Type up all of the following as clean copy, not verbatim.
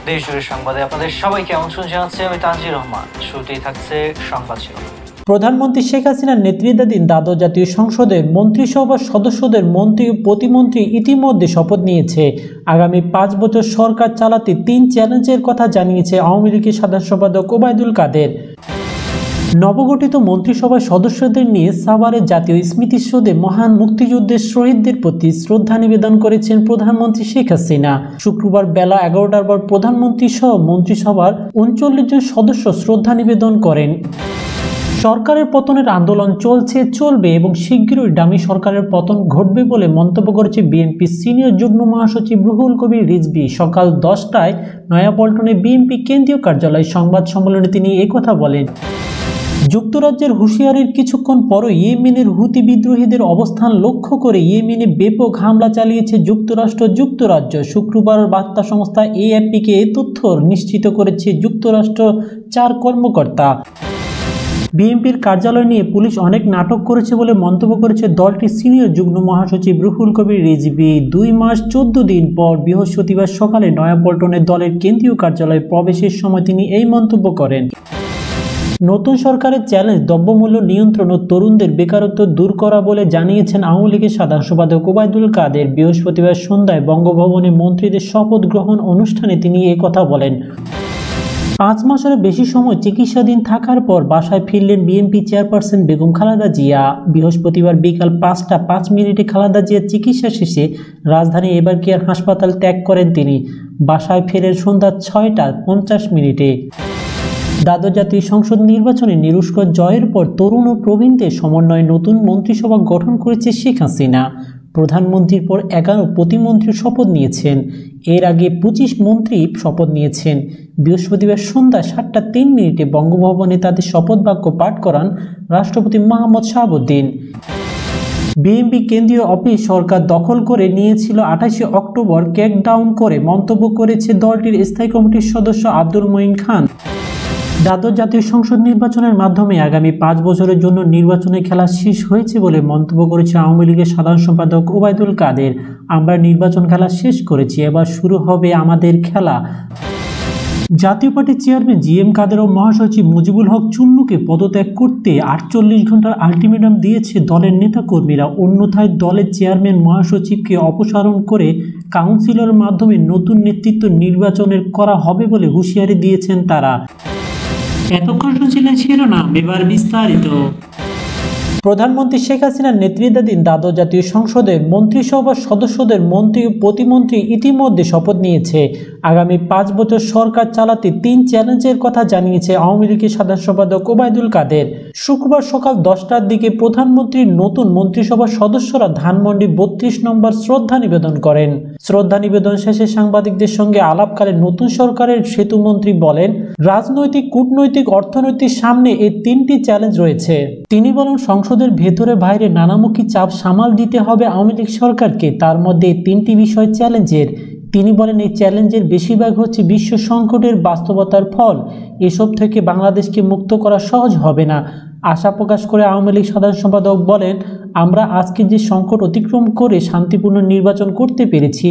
দেশজুড়ে সংবাদে আপনাদের সবাইকে আমন্ত্রণ জানাচ্ছি আমি তানজির রহমান। শুরুতেই থাকছে সংবাদ শিরোনাম। প্রধানমন্ত্রী শেখ হাসিনার নেতৃত্বাধীন দ্বাদশ জাতীয় সংসদের মন্ত্রিসভার সদস্যদের মন্ত্রী ও প্রতিমন্ত্রী ইতিমধ্যে শপথ নিয়েছে। আগামী 5 বছর সরকার চালাতে 3 চ্যালেঞ্জের কথা জানিয়েছে আওয়ামী লীগের সাধারণ সম্পাদক ওবায়দুল কাদের। নবগঠিত মন্ত্রিসভার সদস্যদের নিয়ে সাভারের জাতীয় স্মৃতিসৌধে মহান মুক্তিযুদ্ধের শহীদদের প্রতি শ্রদ্ধা নিবেদন করেছেন প্রধানমন্ত্রী শেখ হাসিনা। শুক্রবার বেলা 11টার পর প্রধানমন্ত্রী সহ মন্ত্রিসভার 39 জন সদস্য শ্রদ্ধা নিবেদন করেন। সরকারের পতনের আন্দোলন চলবে এবং শীঘ্রই ডামি সরকারের পতন ঘটবে বলে মন্তব্য করেছে বিএনপি সিনিয়র যুগ্ম মহাসচিব রুহুল কবির রিজভী। সকাল 10টায় নয়াপল্টনে বিএনপি কেন্দ্রীয় কার্যালয়ে সংবাদ সম্মেলনে তিনি একথা বলেন। যুক্তরাজ্যের হুঁশিয়ারির কিছুক্ষণ পরই ইয়েমেনের হুতি বিদ্রোহীদের অবস্থান লক্ষ্য করে ইয়েমেনে ব্যাপক হামলা চালিয়েছে যুক্তরাজ্য। শুক্রবার বার্তা সংস্থা এএফপিকে এ তথ্য নিশ্চিত করেছে যুক্তরাষ্ট্র 4 কর্মকর্তা। বিএনপির কার্যালয় নিয়ে পুলিশ অনেক নাটক করেছে বলে মন্তব্য করেছে দলটির সিনিয়র যুগ্ম মহাসচিব রুহুল কবির রিজভী। 2 মাস 14 দিন পর বৃহস্পতিবার সকালে নয়াপল্টনে দলের কেন্দ্রীয় কার্যালয়ে প্রবেশের সময় তিনি এই মন্তব্য করেন। নতুন সরকারের চ্যালেঞ্জ দ্রব্যমূল্য নিয়ন্ত্রণ ও তরুণদের বেকারত্ব দূর করা বলে জানিয়েছেন আওয়ামী লীগের সাধারণ সম্পাদক ওবায়দুল কাদের। বৃহস্পতিবার সন্ধ্যায় বঙ্গভবনে মন্ত্রীদের শপথ গ্রহণ অনুষ্ঠানে তিনি এই কথা বলেন। 5 মাসের বেশি সময় চিকিৎসাধীন থাকার পর বাসায় ফিরলেন বিএনপি চেয়ারপারসন বেগম খালেদা জিয়া। বৃহস্পতিবার বিকাল 5টা 5 মিনিটে খালেদা জিয়ার চিকিৎসা শেষে রাজধানী এবার কেয়ার হাসপাতাল ত্যাগ করেন তিনি। বাসায় ফেরেন সন্ধ্যা 6টা 50 মিনিটে। দ্বাদশ জাতীয় সংসদ নির্বাচনে নিরুষ্কর জয়ের পর তরুণ ও প্রবীণদের সমন্বয়ে নতুন মন্ত্রিসভা গঠন করেছে শেখ হাসিনা। প্রধানমন্ত্রীর পর 11 প্রতিমন্ত্রী শপথ নিয়েছেন। এর আগে 25 মন্ত্রী শপথ নিয়েছেন। বৃহস্পতিবার সন্ধ্যা 7টা 3 মিনিটে বঙ্গভবনে তাদের শপথ বাক্য পাঠ করান রাষ্ট্রপতি মোহাম্মদ শাহাবুদ্দিন। বিএনপি কেন্দ্রীয় অফিস সরকার দখল করে নিয়েছিল 28 অক্টোবর ক্র্যাকডাউন করে মন্তব্য করেছে দলটির স্থায়ী কমিটির সদস্য আব্দুল মঈন খান। দ্বাদশ জাতীয় সংসদ নির্বাচনের মাধ্যমে আগামী 5 বছরের জন্য নির্বাচনের খেলা শেষ হয়েছে বলে মন্তব্য করেছে আওয়ামী লীগের সাধারণ সম্পাদক ওবায়দুল কাদের। আমরা নির্বাচন খেলা শেষ করেছি, এবার শুরু হবে আমাদের খেলা। জাতীয় পার্টির চেয়ারম্যান জিএম কাদের ও মহাসচিব মুজিবুল হক চুন্নুকে পদত্যাগ করতে 48 ঘন্টার আলটিমেটাম দিয়েছে দলের নেতাকর্মীরা। অন্যথায় দলের চেয়ারম্যান মহাসচিবকে অপসারণ করে কাউন্সিলরের মাধ্যমে নতুন নেতৃত্ব নির্বাচনের করা হবে বলে হুঁশিয়ারি দিয়েছেন তারা। এতক্ষণ শুনছিলেন শিরোনাম, এবার বিস্তারিত। প্রধানমন্ত্রী শেখ হাসিনার নেতৃত্বাধীন দ্বাদশ জাতীয় সংসদের মন্ত্রিসভার সদস্যদের মন্ত্রী ও প্রতিমন্ত্রী ইতিমধ্যে শপথ নিয়েছে। আগামী 5 বছর সরকার চালাতে 3 চ্যালেঞ্জের কথা জানিয়েছে আওয়ামী লীগের সাধারণ সম্পাদক ওবায়দুল কাদের। শুক্রবার সকাল 10টার দিকে প্রধানমন্ত্রীর নতুন মন্ত্রিসভার সদস্যরা ধানমন্ডি 32 নম্বর শ্রদ্ধা নিবেদন করেন। শ্রদ্ধা নিবেদন শেষে সাংবাদিকদের সঙ্গে আলাপকালে নতুন সরকারের সেতুমন্ত্রী বলেন, রাজনৈতিক, কূটনৈতিক, অর্থনৈতিক সামনে এই 3টি চ্যালেঞ্জ রয়েছে। তিনি বলেন, সংসদের ভেতরে বাইরে নানামুখী চাপ সামাল দিতে হবে আওয়ামী লীগ সরকারকে। তার মধ্যে 3টি বিষয় চ্যালেঞ্জের। তিনি বলেন, এই চ্যালেঞ্জের বেশিরভাগ হচ্ছে বিশ্ব সংকটের বাস্তবতার ফল। এসব থেকে বাংলাদেশকে মুক্ত করা সহজ হবে না। আশা প্রকাশ করে আওয়ামী লীগ সাধারণ সম্পাদক বলেন, আমরা আজকে যে সংকট অতিক্রম করে শান্তিপূর্ণ নির্বাচন করতে পেরেছি,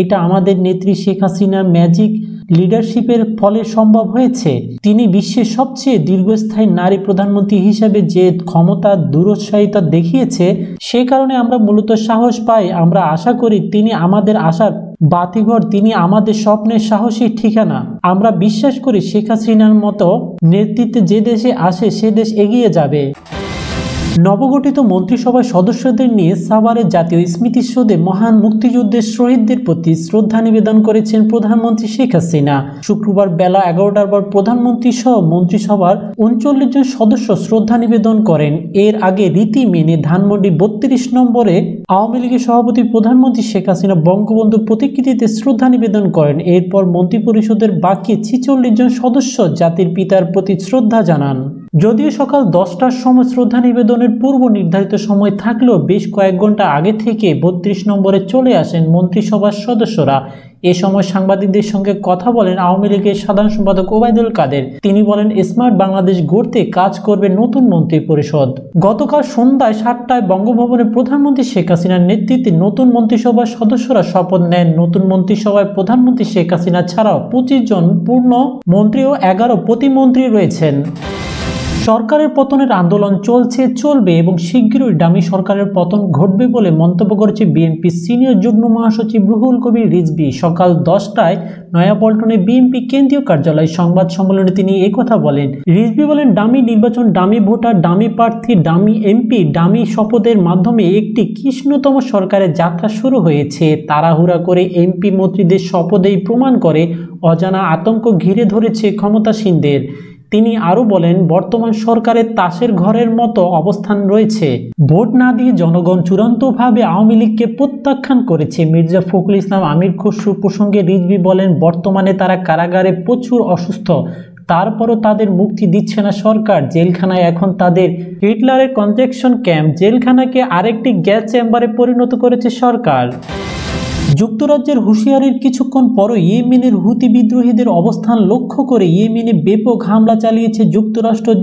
এটা আমাদের নেত্রী শেখ হাসিনার ম্যাজিক লিডারশিপের ফলে সম্ভব হয়েছে। তিনি বিশ্বের সবচেয়ে দীর্ঘস্থায়ী নারী প্রধানমন্ত্রী হিসেবে যে ক্ষমতা দূরোৎসাহিতা দেখিয়েছে, সে কারণে আমরা মূলত সাহস পাই। আমরা আশা করি তিনি আমাদের আশার বাতিঘর, তিনি আমাদের স্বপ্নের সাহসী ঠিকানা। আমরা বিশ্বাস করি শেখ হাসিনার মতো নেতৃত্বে যে দেশে আসে সে দেশ এগিয়ে যাবে। নবগঠিত মন্ত্রিসভার সদস্যদের নিয়ে সাভারের জাতীয় স্মৃতিসৌধে মহান মুক্তিযুদ্ধের শহীদদের প্রতি শ্রদ্ধা নিবেদন করেছেন প্রধানমন্ত্রী শেখ হাসিনা। শুক্রবার বেলা 11টার পর প্রধানমন্ত্রী সহ মন্ত্রিসভার 39 জন সদস্য শ্রদ্ধা নিবেদন করেন। এর আগে রীতি মেনে ধানমন্ডি 32 নম্বরে আওয়ামী লীগের সভাপতি প্রধানমন্ত্রী শেখ হাসিনা বঙ্গবন্ধুর প্রতিকৃতিতে শ্রদ্ধা নিবেদন করেন। এরপর মন্ত্রিপরিষদের বাকি 46 জন সদস্য জাতির পিতার প্রতি শ্রদ্ধা জানান। যদিও সকাল 10টার সময় শ্রদ্ধা নিবেদনের পূর্ব নির্ধারিত সময় থাকলেও বেশ কয়েক ঘন্টা আগে থেকে 32 নম্বরে চলে আসেন মন্ত্রিসভার সদস্যরা। এ সময় সাংবাদিকদের সঙ্গে কথা বলেন আওয়ামী লীগের সাধারণ সম্পাদক ওবায়দুল কাদের। তিনি বলেন, স্মার্ট বাংলাদেশ গড়তে কাজ করবে নতুন মন্ত্রী পরিষদ। গতকাল সন্ধ্যায় 7টায় বঙ্গভবনে প্রধানমন্ত্রী শেখ হাসিনার নেতৃত্বে নতুন মন্ত্রিসভার সদস্যরা শপথ নেন। নতুন মন্ত্রিসভায় প্রধানমন্ত্রী শেখ হাসিনা ছাড়াও 25 জন পূর্ণ মন্ত্রী ও 11 প্রতিমন্ত্রী রয়েছেন। সরকারের পতনের আন্দোলন চলবে এবং শীঘ্রই ডামি সরকারের পতন ঘটবে বলে মন্তব্য করেছে বিএনপি সিনিয়র যুগ্ম মহাসচিব রুহুল কবির রিজভী। সকাল 10টায় নয়াপল্টনে বিএনপি কেন্দ্রীয় কার্যালয়ে সংবাদ সম্মেলনে তিনি একথা বলেন। রিজভী বলেন, ডামি নির্বাচন, ডামি ভোটার, ডামি প্রার্থী, ডামি এমপি, ডামি শপথের মাধ্যমে একটি কৃষ্ণতম সরকারের যাত্রা শুরু হয়েছে। তাড়াহুড়া করে এমপি মন্ত্রীদের শপথেই প্রমাণ করে অজানা আতঙ্ক ঘিরে ধরেছে ক্ষমতাসীনদের। তিনি আরও বলেন, বর্তমান সরকারের তাসের ঘরের মতো অবস্থান রয়েছে। ভোট না দিয়ে জনগণ চূড়ান্তভাবে আওয়ামী লীগকে প্রত্যাখ্যান করেছে। মির্জা ফখরুল ইসলাম আমির খসরু প্রসঙ্গে রিজভী বলেন, বর্তমানে তারা কারাগারে প্রচুর অসুস্থ, তারপরও তাদের মুক্তি দিচ্ছে না সরকার। জেলখানায় এখন তাদের হিটলারের কনজেকশন ক্যাম্প, জেলখানাকে আরেকটি গ্যাস চেম্বারে পরিণত করেছে সরকার। যুক্তরাজ্যের হুঁশিয়ারির কিছুক্ষণ পরও ইয়েমেনের হুতি বিদ্রোহীদের অবস্থান লক্ষ্য করে ইয়েমেনে ব্যাপক হামলা চালিয়েছে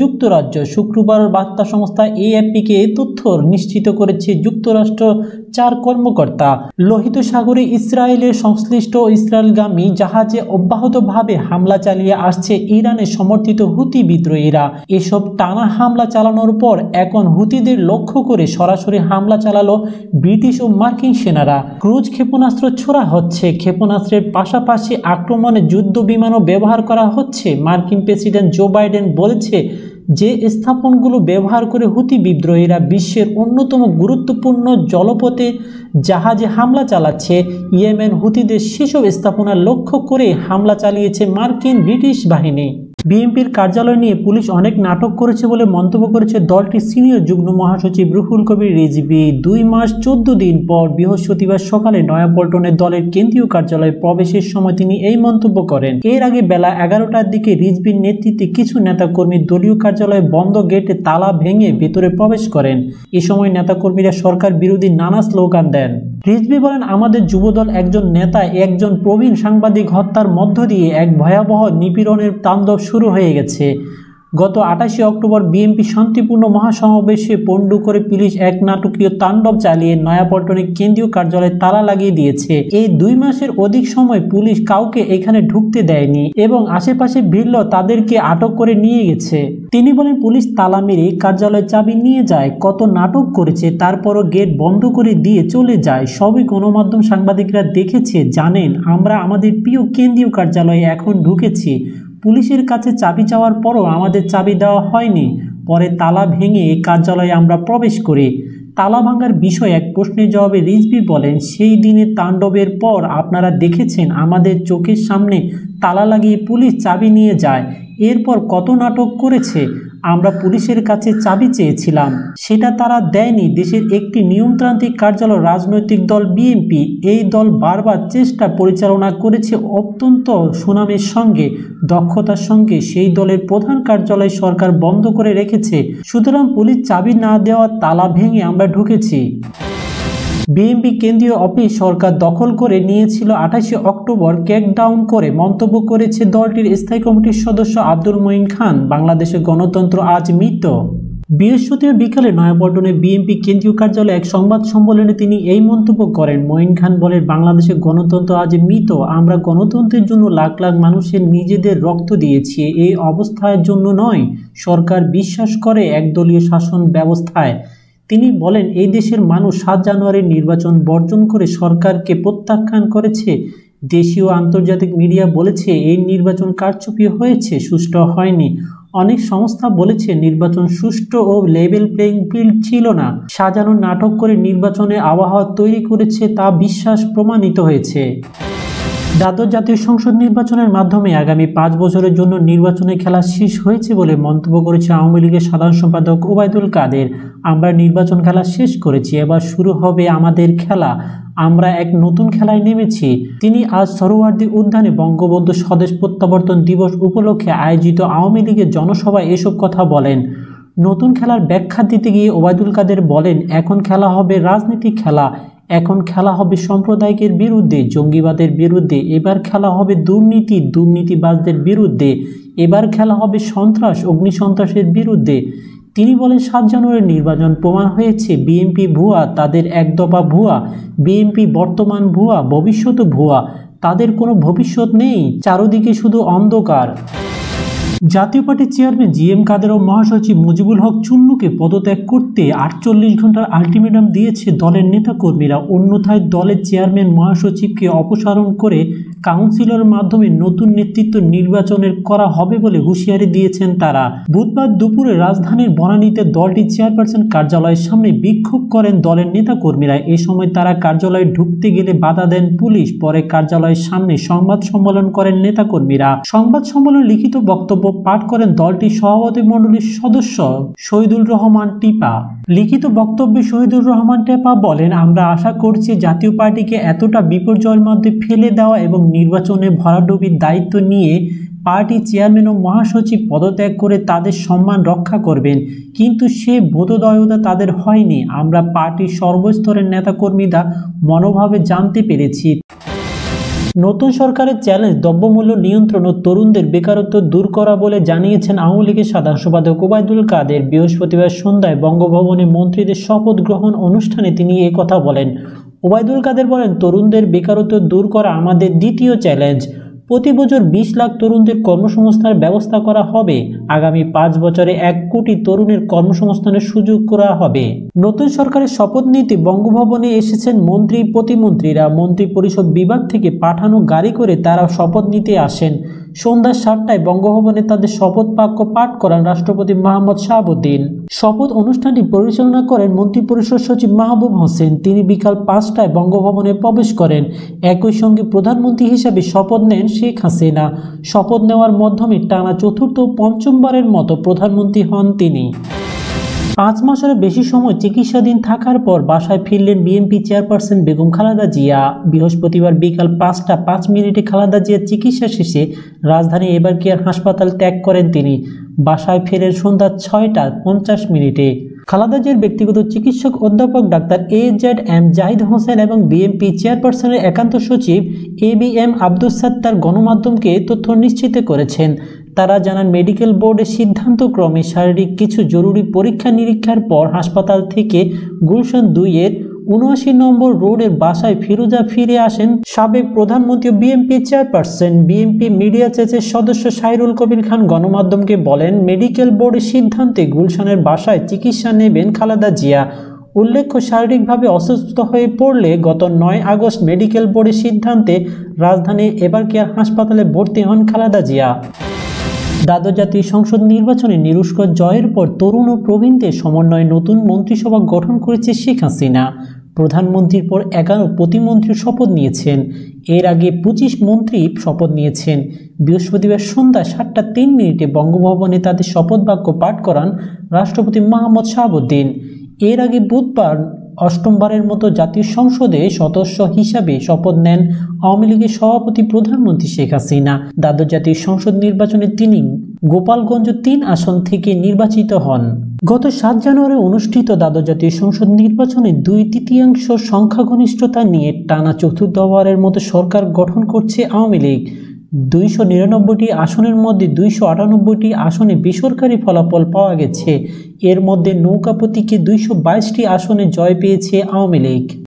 যুক্তরাজ্য। শুক্রবার বার্তা সংস্থা এএফপিকে এই তথ্য নিশ্চিত করেছে যুক্তরাষ্ট্র 4 কর্মকর্তা। লোহিত সাগরে ইসরায়েলের সংশ্লিষ্ট ইসরায়েলগামী জাহাজে অব্যাহতভাবে হামলা চালিয়ে আসছে ইরানের সমর্থিত হুতি বিদ্রোহীরা। এসব টানা হামলা চালানোর পর এখন হুতিদের লক্ষ্য করে সরাসরি হামলা চালালো ব্রিটিশ ও মার্কিন সেনারা। ক্রুজ ক্ষেপণাস্ত্র ছোড়া হচ্ছে। ক্ষেপণাস্ত্রের পাশাপাশি আক্রমণে যুদ্ধ বিমানও ব্যবহার করা হচ্ছে। মার্কিন প্রেসিডেন্ট জো বাইডেন বলেছে যে স্থাপনগুলো ব্যবহার করে হুতি বিদ্রোহীরা বিশ্বের অন্যতম গুরুত্বপূর্ণ জলপথে জাহাজে হামলা চালাচ্ছে। ইয়েমেন হুতিদের সেসব স্থাপনা লক্ষ্য করে হামলা চালিয়েছে মার্কিন ব্রিটিশ বাহিনী। বিএনপির কার্যালয় নিয়ে পুলিশ অনেক নাটক করেছে বলে মন্তব্য করেছে দলটির সিনিয়র যুগ্ম মহাসচিব রুহুল কবির রিজভী। 2 মাস 14 দিন পর বৃহস্পতিবার সকালে নয়াপল্টনে দলের কেন্দ্রীয় কার্যালয়ে প্রবেশের সময় তিনি এই মন্তব্য করেন। এর আগে বেলা 11টার দিকে রিজভীর নেতৃত্বে কিছু নেতাকর্মী দলীয় কার্যালয়ে বন্ধ গেটে তালা ভেঙে ভেতরে প্রবেশ করেন। এ সময় নেতাকর্মীরা সরকার বিরোধী নানা স্লোগান দেন। রিজভী বলেন, আমাদের যুবদল একজন নেতা, একজন প্রবীণ সাংবাদিক হত্যার মধ্য দিয়ে এক ভয়াবহ নিপীড়নের তাণ্ডব শুরু হয়ে গেছে। গত 28 অক্টোবর বিএনপি শান্তিপূর্ণ মহাসমাবেশে পণ্ডু করে পুলিশ এক নাটকীয় তাণ্ডব চালিয়ে নয়াপল্টনে কেন্দ্রীয় কার্যালয়ে তালা লাগিয়ে দিয়েছে। এই 2 মাসের অধিক সময় পুলিশ কাউকে এখানে ঢুকতে দেয়নি এবং আশেপাশে ভিড়লেও তাদেরকে আটক করে নিয়ে গেছে। তিনি বলেন, পুলিশ তালা মেরে কার্যালয়ের চাবি নিয়ে যায়, কত নাটক করেছে, তারপরও গেট বন্ধ করে দিয়ে চলে যায়। সবই গণমাধ্যম সাংবাদিকরা দেখেছে। জানেন, আমরা আমাদের প্রিয় কেন্দ্রীয় কার্যালয়ে এখন ঢুকেছি। পুলিশের কাছে চাবি চাওয়ার পরও আমাদের চাবি দেওয়া হয়নি। পরে তালা ভেঙে কার্যালয়ে আমরা প্রবেশ করি। তালা ভাঙার বিষয়ে এক প্রশ্নের জবাবে রিজভী বলেন, সেই দিনের তাণ্ডবের পর আপনারা দেখেছেন আমাদের চোখের সামনে তালা লাগিয়ে পুলিশ চাবি নিয়ে যায়। এরপর কত নাটক করেছে। আমরা পুলিশের কাছে চাবি চেয়েছিলাম, সেটা তারা দেয়নি। দেশের একটি নিয়মতান্ত্রিক কার্যালয় রাজনৈতিক দল বিএনপি, এই দল বারবার চেষ্টা পরিচালনা করেছে অত্যন্ত সুনামের সঙ্গে, দক্ষতার সঙ্গে। সেই দলের প্রধান কার্যালয় সরকার বন্ধ করে রেখেছে। সুতরাং পুলিশ চাবি না দেওয়ার তালা ভেঙে আমরা ঢুকেছি। বিএনপি কেন্দ্রীয় অফিস সরকার দখল করে নিয়েছিল 28 অক্টোবর, ক্র্যাকডাউন করে মন্তব্য করেছে দলটির স্থায়ী কমিটির সদস্য আব্দুল মঈন খান। বাংলাদেশের গণতন্ত্র আজ মৃত। বৃহস্পতিবার বিকালে নয়াপল্টনে বিএনপি কেন্দ্রীয় কার্যালয়ে এক সংবাদ সম্মেলনে তিনি এই মন্তব্য করেন। মঈন খান বলেন, বাংলাদেশের গণতন্ত্র আজ মৃত। আমরা গণতন্ত্রের জন্য লাখ লাখ মানুষের নিজেদের রক্ত দিয়েছি, এই অবস্থার জন্য নয়। সরকার বিশ্বাস করে একদলীয় শাসন ব্যবস্থায়। তিনি বলেন, এই দেশের মানুষ 7 জানুয়ারির নির্বাচন বর্জন করে সরকারকে প্রত্যাখ্যান করেছে। দেশীয় আন্তর্জাতিক মিডিয়া বলেছে এই নির্বাচন কারচুপি হয়েছে, সুষ্ঠু হয়নি। অনেক সংস্থা বলেছে নির্বাচন সুষ্ঠু ও লেভেল প্লেইং ফিল্ড ছিল না। সাজানো নাটক করে নির্বাচনের আবহাওয়া তৈরি করেছে, তা বিশ্বাস প্রমাণিত হয়েছে। দ্বাদশ জাতীয় সংসদ নির্বাচনের মাধ্যমে আগামী 5 বছরের জন্য নির্বাচনের খেলা শেষ হয়েছে বলে মন্তব্য করেছে আওয়ামী লীগের সাধারণ সম্পাদক ওবায়দুল কাদের। আমরা নির্বাচন খেলা শেষ করেছি, এবার শুরু হবে আমাদের খেলা। আমরা এক নতুন খেলায় নেমেছি। তিনি আজ সোহরাওয়ার্দী উদ্যানে বঙ্গবন্ধু স্বদেশ প্রত্যাবর্তন দিবস উপলক্ষে আয়োজিত আওয়ামী লীগের জনসভায় এসব কথা বলেন। নতুন খেলার ব্যাখ্যা দিতে গিয়ে ওবায়দুল কাদের বলেন, এখন খেলা হবে রাজনীতিক খেলা। এখন খেলা হবে সাম্প্রদায়িকের বিরুদ্ধে, জঙ্গিবাদের বিরুদ্ধে, এবার খেলা হবে দুর্নীতিবাজদের বিরুদ্ধে, এবার খেলা হবে সন্ত্রাস অগ্নিসন্ত্রাসের বিরুদ্ধে। তিনি বলেন ৭ জানুয়ারি নির্বাচন প্রমাণ হয়েছে বিএনপি ভুয়া, তাদের একদফা ভুয়া, বিএনপি বর্তমান ভুয়া, ভবিষ্যৎ ভুয়া, তাদের কোনো ভবিষ্যৎ নেই, চারদিকে শুধু অন্ধকার। জাতীয় পার্টির চেয়ারম্যান জিএম কাদের ও মহাসচিব মুজিবুল হক চুন্নুকে পদত্যাগ করতে ৪৮ ঘন্টার আলটিমেটাম দিয়েছে দলের নেতাকর্মীরা। অন্যথায় দলের চেয়ারম্যান মহাসচিবকে অপসারণ করে কাউন্সিলরের মাধ্যমে নতুন নেতৃত্ব নির্বাচনের করা হবে বলে হুঁশিয়ারি দিয়েছেন তারা। বুধবার দুপুরে রাজধানীর বনানীতে দলটির চেয়ারপারসন কার্যালয়ের সামনে বিক্ষোভ করেন দলের নেতাকর্মীরা। এ সময় তারা কার্যালয়ে ঢুকতে গেলে বাধা দেন পুলিশ। পরে কার্যালয়ের সামনে সংবাদ সম্মেলন করেন নেতাকর্মীরা। সংবাদ সম্মেলনে লিখিত বক্তব্য পাঠ করেন দলটির সভাপতি মণ্ডলীর সদস্য শহীদুর রহমান টিপা। লিখিত বক্তব্যে শহীদুর রহমান টিপা বলেন, আমরা আশা করছি জাতীয় পার্টিকে এতটা বিপর্যয়ের মধ্যে ফেলে দেওয়া এবং নির্বাচনে ভরাডুবির দায়িত্ব নিয়ে পার্টি চেয়ারম্যান ও মহাসচিব পদত্যাগ করে তাদের সম্মান রক্ষা করবেন, কিন্তু সে বোধোদয়তা তাদের হয়নি। আমরা পার্টির সর্বস্তরের নেতাকর্মীরা মনোভাবে জানতে পেরেছি। নতুন সরকারের চ্যালেঞ্জ দ্রব্যমূল্য নিয়ন্ত্রণ ও তরুণদের বেকারত্ব দূর করা বলে জানিয়েছেন আওয়ামী লীগের সাধারণ সম্পাদক ওবায়দুল কাদের। বৃহস্পতিবার সন্ধ্যায় বঙ্গভবনে মন্ত্রীদের শপথ গ্রহণ অনুষ্ঠানে তিনি এ কথা বলেন। ওবায়দুল কাদের বলেন, তরুণদের বেকারত্ব দূর করা আমাদের দ্বিতীয় চ্যালেঞ্জ। প্রতি বছর ২০ লাখ তরুণদের কর্মসংস্থানের ব্যবস্থা করা হবে। আগামী ৫ বছরে ১ কোটি তরুণের কর্মসংস্থানের সুযোগ করা হবে। নতুন সরকারের শপথ নিতে বঙ্গভবনে এসেছেন মন্ত্রী প্রতিমন্ত্রীরা। মন্ত্রী পরিষদ বিভাগ থেকে পাঠানো গাড়ি করে তারা শপথ নিতে আসেন। সন্ধ্যা ৭টায় বঙ্গভবনে তাদের শপথ বাক্য পাঠ করান রাষ্ট্রপতি মোহাম্মদ শাহাবুদ্দিন। শপথ অনুষ্ঠানটি পরিচালনা করেন মন্ত্রিপরিষদ সচিব মাহবুব হোসেন। তিনি বিকাল ৫টায় বঙ্গভবনে প্রবেশ করেন। একই সঙ্গে প্রধানমন্ত্রী হিসেবে শপথ নেন শেখ হাসিনা। শপথ নেওয়ার মাধ্যমে টানা চতুর্থ ও পঞ্চমবারের মতো প্রধানমন্ত্রী হন তিনি। ৫ মাসেরও বেশি সময় চিকিৎসাধীন থাকার পর বাসায় ফিরলেন বিএনপি চেয়ারপারসন বেগম খালেদা জিয়া। বৃহস্পতিবার বিকাল ৫টা ৫ মিনিটে খালেদা জিয়ার চিকিৎসা শেষে রাজধানী এবারকেয়ার হাসপাতাল ত্যাগ করেন তিনি। বাসায় ফেরেন সন্ধ্যা ৬টা ৫০ মিনিটে। খালেদা জিয়ার ব্যক্তিগত চিকিৎসক অধ্যাপক ডাক্তার AZM জাহিদ হোসেন এবং বিএনপি চেয়ারপারসনের একান্ত সচিব ABM আব্দুস সাত্তার গণমাধ্যমকে তথ্য নিশ্চিত করেছেন। তারা জানান, মেডিকেল বোর্ডের সিদ্ধান্তক্রমে শারীরিক কিছু জরুরি পরীক্ষা নিরীক্ষার পর হাসপাতাল থেকে গুলশান ২-এর ৭৯ নম্বর রোডের বাসায় ফিরে আসেন সাবেক প্রধানমন্ত্রী বিএনপি চেয়ারপারসন। বিএনপি মিডিয়া চেচের সদস্য সাইরুল কবির খান গণমাধ্যমকে বলেন, মেডিকেল বোর্ডের সিদ্ধান্তে গুলশানের বাসায় চিকিৎসা নেবেন খালেদা জিয়া। উল্লেখ্য, শারীরিকভাবে অসুস্থ হয়ে পড়লে গত ৯ আগস্ট মেডিকেল বোর্ডের সিদ্ধান্তে রাজধানীর এবারকেয়ার হাসপাতালে ভর্তি হন খালেদা জিয়া। দ্বাদশ জাতীয় সংসদ নির্বাচনে নিরুষ্কর জয়ের পর তরুণ ও প্রবীণদের সমন্বয়ে নতুন মন্ত্রিসভা গঠন করেছে শেখ হাসিনা। প্রধানমন্ত্রীর পর ১১ প্রতিমন্ত্রী শপথ নিয়েছেন। এর আগে ২৫ মন্ত্রী শপথ নিয়েছেন। বৃহস্পতিবার সন্ধ্যা ৭টা ৩ মিনিটে বঙ্গভবনে তাদের শপথ বাক্য পাঠ করান রাষ্ট্রপতি মোহাম্মদ শাহাবুদ্দিন। এর আগে বুধবার অষ্টমবারের মতো জাতীয় সংসদে সদস্য হিসাবে শপথ নেন আওয়ামী লীগের সভাপতি প্রধানমন্ত্রী শেখ হাসিনা। দ্বাদশ জাতীয় সংসদ নির্বাচনে তিনি গোপালগঞ্জ ৩ আসন থেকে নির্বাচিত হন। গত ৭ জানুয়ারি অনুষ্ঠিত দ্বাদশ জাতীয় সংসদ নির্বাচনে ২/৩ সংখ্যাগরিষ্ঠতা নিয়ে টানা চতুর্থবারের মতো সরকার গঠন করছে আওয়ামী লীগ। ২৯৯টি আসনের মধ্যে ২৯৮টি আসনে বেসরকারি ফলাফল পাওয়া গেছে। এর মধ্যে নৌকা প্রতীকে ২২২টি আসনে জয় পেয়েছে আওয়ামী লীগ।